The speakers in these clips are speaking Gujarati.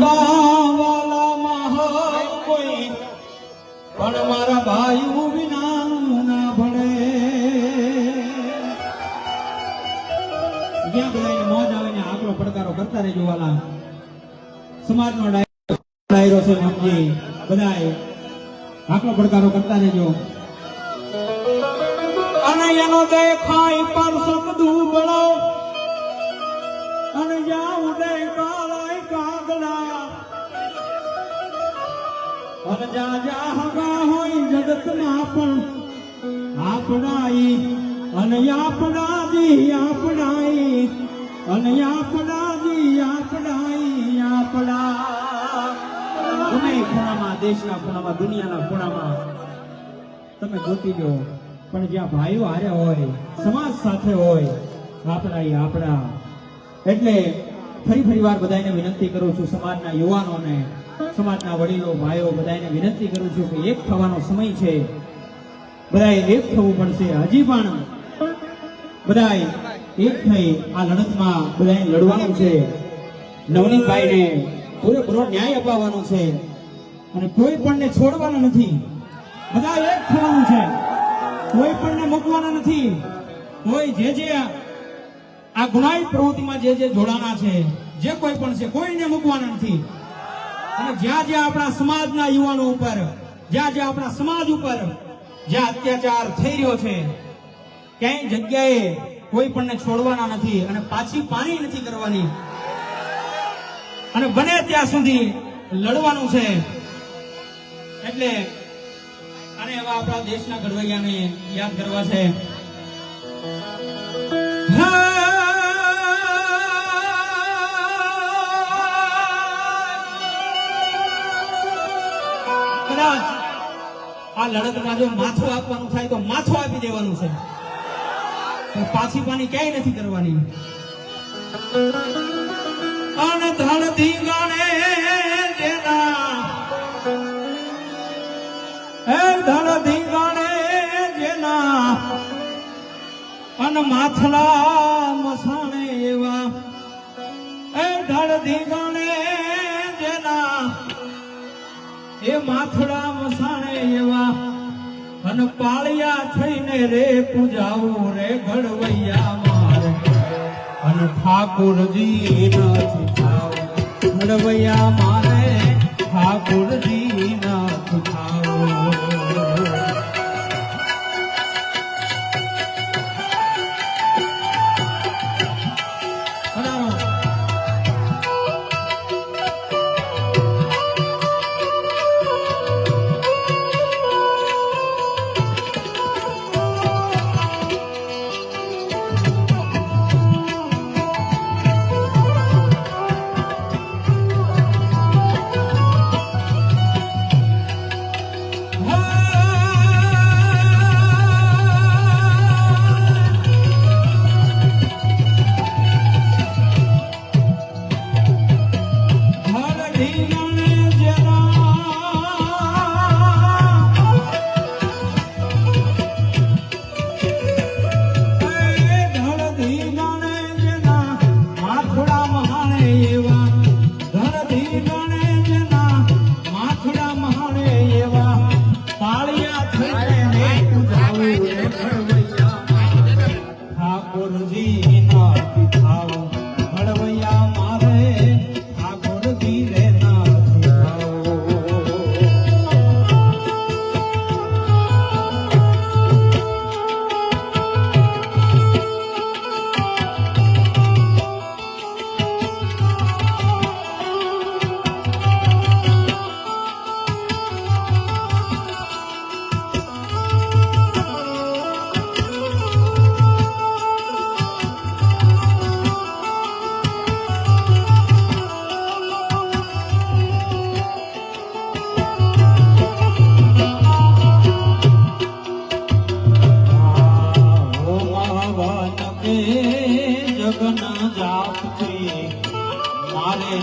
ગાવાલામાં કોઈ પણ મારા ભાઈ વિના ના ભળે. જ્યાં બધાને મોજ આવે ને આકરો પડકારો કરતા રહેજો વાલા. સમાજનો ડાયરો છે સમજી બધાએ આકરો પડકારો કરતા રહેજો. અને એનો દેખાય પર સકદું બળો અને જ્યાં ઉડે કાળાય કાગડા અને જ્યાં જ્યાં હગા હોય જગતમાં પણ આપણાઈ અને આપણાજી આપણાઈ અને આપણાજી આપણાઈ આપણા. ગમે ખૂણામાં, દેશના ખૂણામાં, દુનિયાના ખૂણામાં તમે ગોતી લો, પણ જ્યાં ભાઈઓ હારે હોય, સમાજ સાથે હોય, આપણા એ આપણા. એટલે ફરી વાર બધાને વિનંતી કરું છું, સમાજના યુવાનોને, સમાજના વડીલો, ભાઈઓ બધાને વિનંતી કરું છું કે એક થવાનો સમય છે. બધાએ એક થવું પડશે. હજી પણ બધાએ એક થઈ આ લડતમાં બધાએ લડવાનું છે. નવનીતભાઈને પૂરેપૂરો ન્યાય અપાવવાનો છે અને કોઈ પણને છોડવાના નથી. બધા એક થવાનું છે, કોઈ પણને મૂકવાના નથી. કોઈ જે આ ગુનાહિત પ્રવૃત્તિમાં જે જોડાના છે, જે કોઈ પણ છે, કોઈને મૂકવાના નથી. અને જ્યાં જ્યાં આપણા સમાજના યુવાનો ઉપર, જ્યાં જ્યાં આપણા સમાજ ઉપર જ્યાં અત્યાચાર થઈ રહ્યો છે, ક્યાંય જગ્યાએ કોઈ પણને છોડવાના નથી અને પાછી પાણી નથી કરવાની અને બને ત્યાં સુધી લડવાનું છે. એટલે અને એવા આપણા દેશના ઘડવૈયાને યાદ કરવા છે. કદાચ આ લડતમાં જો માથું આપવાનું થાય તો માથું આપી દેવાનું છે, પાછી પાણી ક્યાંય નથી કરવાની. અને ધરતી ગાણે જેના ધરતી ગાણે જેના અન માથલા મસાણે એવા ધરતી ગાણે જેના એ માથડા મસાણે એવા અને પાળિયા થઈને રે પૂજાવું રે ઘડવૈયા મારે અને ઠાકોરજી નથી થાવ ઘડવૈયા મારે ઠાકોરજી નથી થાવ.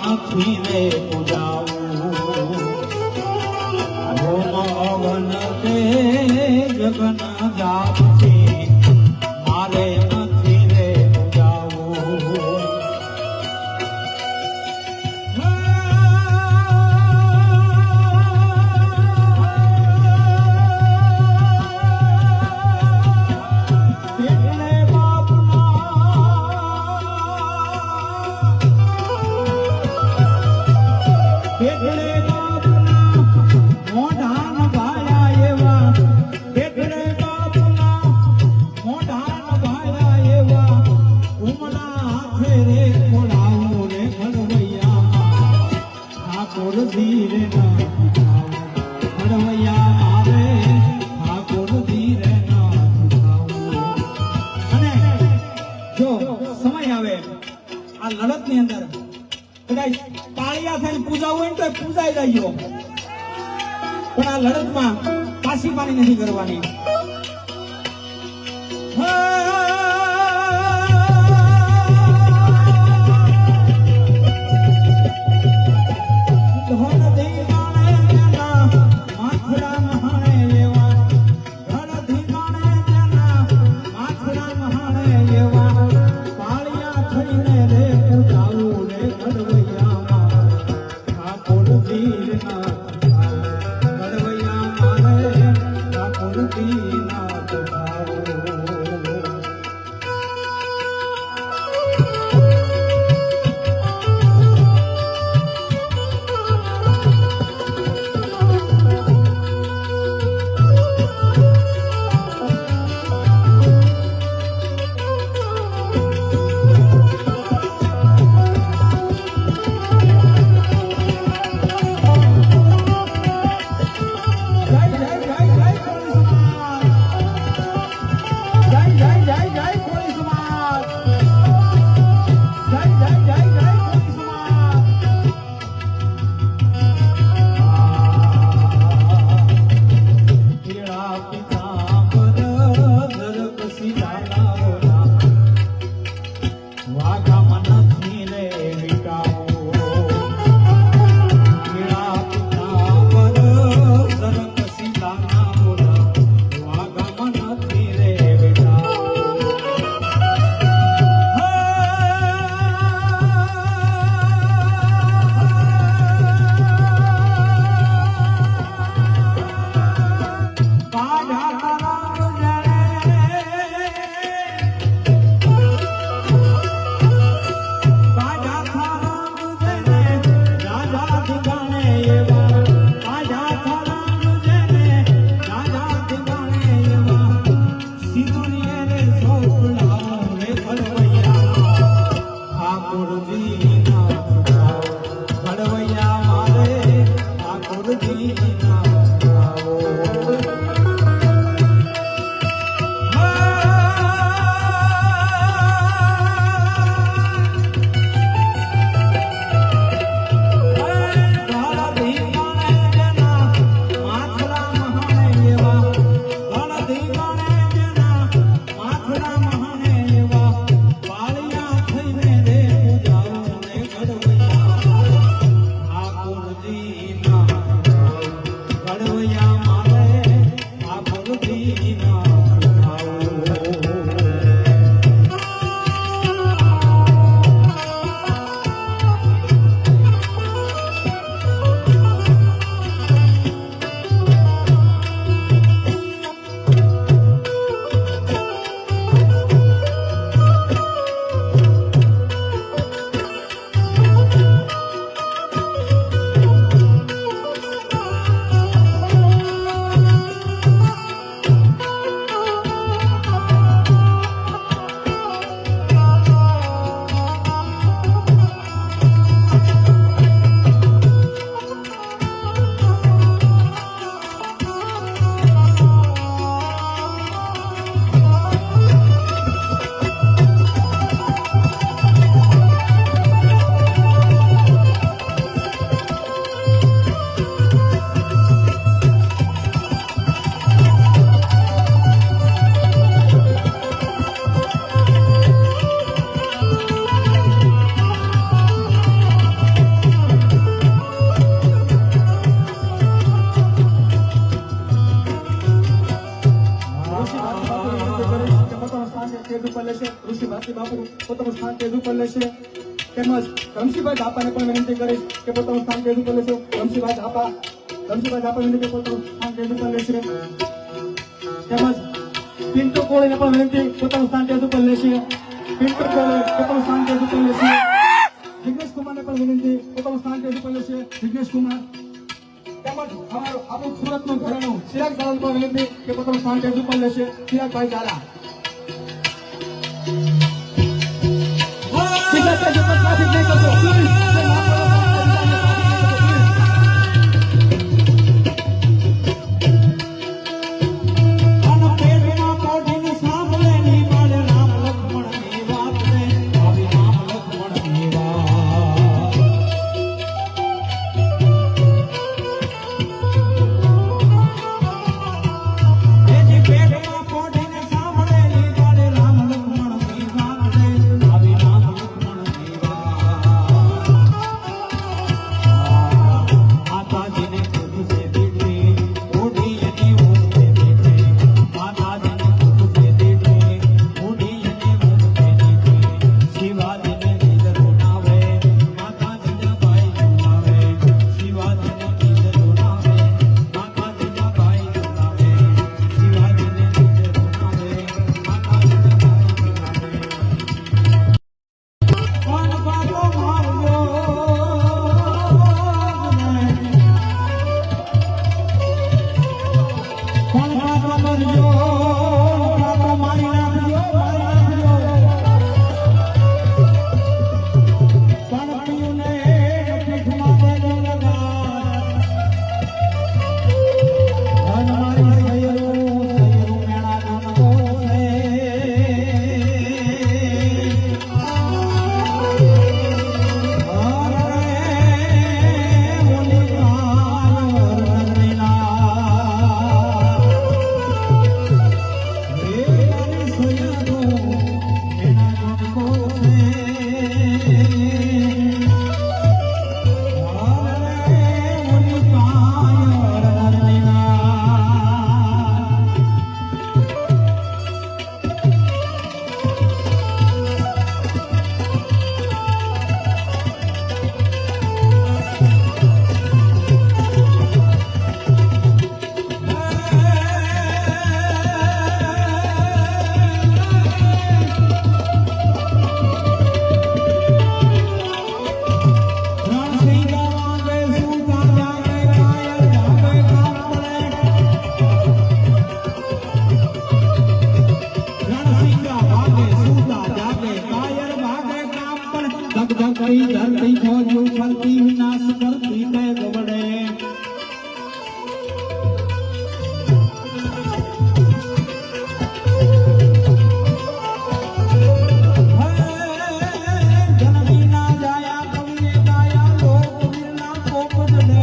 નથી રે પૂજાવું અવન તે જગન જાપથી મારે નથી રે પૂજાવું. એટલે બાપના મોઢા નભાયા એવા એટલે બાપના મોઢા નભાયા એવા ઉમલા હાથે રે બોલાવું રે ઘડવૈયા ઠાકોર ધીરે ના ઘડવૈયા આવે ઠાકોર ધીરે ના અને જો સમય આવે આ લડત ની અંદર કદાચ પાળિયા થઈને પૂજા હોય ને તો પૂજાઈ જાય પણ આ લડતમાં પાછી પાણી નથી કરવાની ઋષિ ભારતી બાપુ પોતાનું સ્થાન તેજ ઉપર લેશે. તેમજ રમશીભાઈ ઝાપાને પણ વિનંતી કરીશ કે પોતાનું સ્થાન તેજ ઉપર લેશે. રમશીભાઈ ઝાપા વિનંતી પોતાનું સ્થાન તેજ ઉપર લેશે. તેમજ પિન્ટુ કોળીને પણ વિનંતી પોતાનું સ્થાન તેજ ઉપર લેશે. પિન્ટુ કોળી પોતાનું સ્થાન તેજ ઉપર લેશે. જિગ્નેશ કુમારને પણ વિનંતી પોતાનું સ્થાન તેજ ઉપર લેશે. જિગ્નેશ કુમાર તેમજ આપણું સુરતનું ઘરેણું ચિરાગ ઝાલા પર વિનંતી કે પોતાનું સ્થાન સ્ટેજ ઉપર લેશે. ચિરાગભાઈ ઝાલા ચિરાગ સ્ટેજ ઉપર ટ્રાફિક નહીં કરશો. પ્લીઝ. અને પેટમાં પોઢીને સાંભળેલી મારે રામ લક્ષ્મણની વાત રે, આવી રામ લક્ષ્મણની વાત. એજી પેટમાં પોઢીને સાંભળેલી મારે રામ લક્ષ્મણની વાત રે, આવી રામ લક્ષ્મણની વાત. માતાજીને કીધું છે દીકરી, ઓઢી એની ઊંઘે દીકરી. માતાજીને કીધું છે દીકરી, ઓઢી એની ઊંઘે દીકરી. શિવાજીને નીંદર ઉડાવે, માતાજીના ભાઈ જુલાવે. શિવાજીને નીંદર ઉડાવે, માતાજીના ભાઈ જુલાવે. શિવાજીને નીંદર ઉડાવે, માતાજીના ભાઈ જુલાવે. કોણ બાબો મારજો કોણ બાબો મરજો, બાબો મારી નાખજો, મારી નાખજો. પણ પીયુને પીઠમાં દેજો લગાડ. ધન મારી સૈયરું, સૈયરું મેણા ગમતો છે. ધરતી ફોજો ફરતી વિનાશ કરતી તે ગવડે. જનમી ના જાયા કવિએ ગાયા, લોક વીરના કોપ જડે.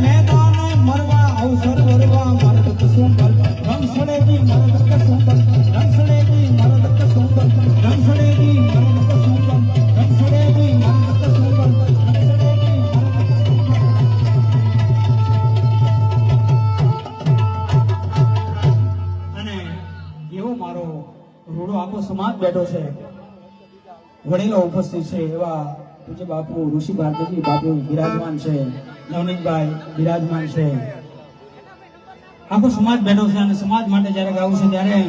મેદાને મરવા અવસર વરવા મરદ કસુંબલ રંગસડેજી મરદ કસુંબલ રંગસડેજી મરદ કસુંબલ રંગસડેજી મરદ કસુંબલ રંગસડેજી મરદ કસુંબલ રંગસડેજી અને એવો મારો રૂડો આખો સમાજ બેઠો છે, વડીલો ઉપસ્થિત છે, એવા પૂજ્ય બાપુ ઋષિ ભારતીજી બાપુ બિરાજમાન છે, નવનીતભાઈ બિરાજમાન છે. આખો સમાજ બેઠો છે અને સમાજ માટે જ્યારે ગાવું છે ત્યારે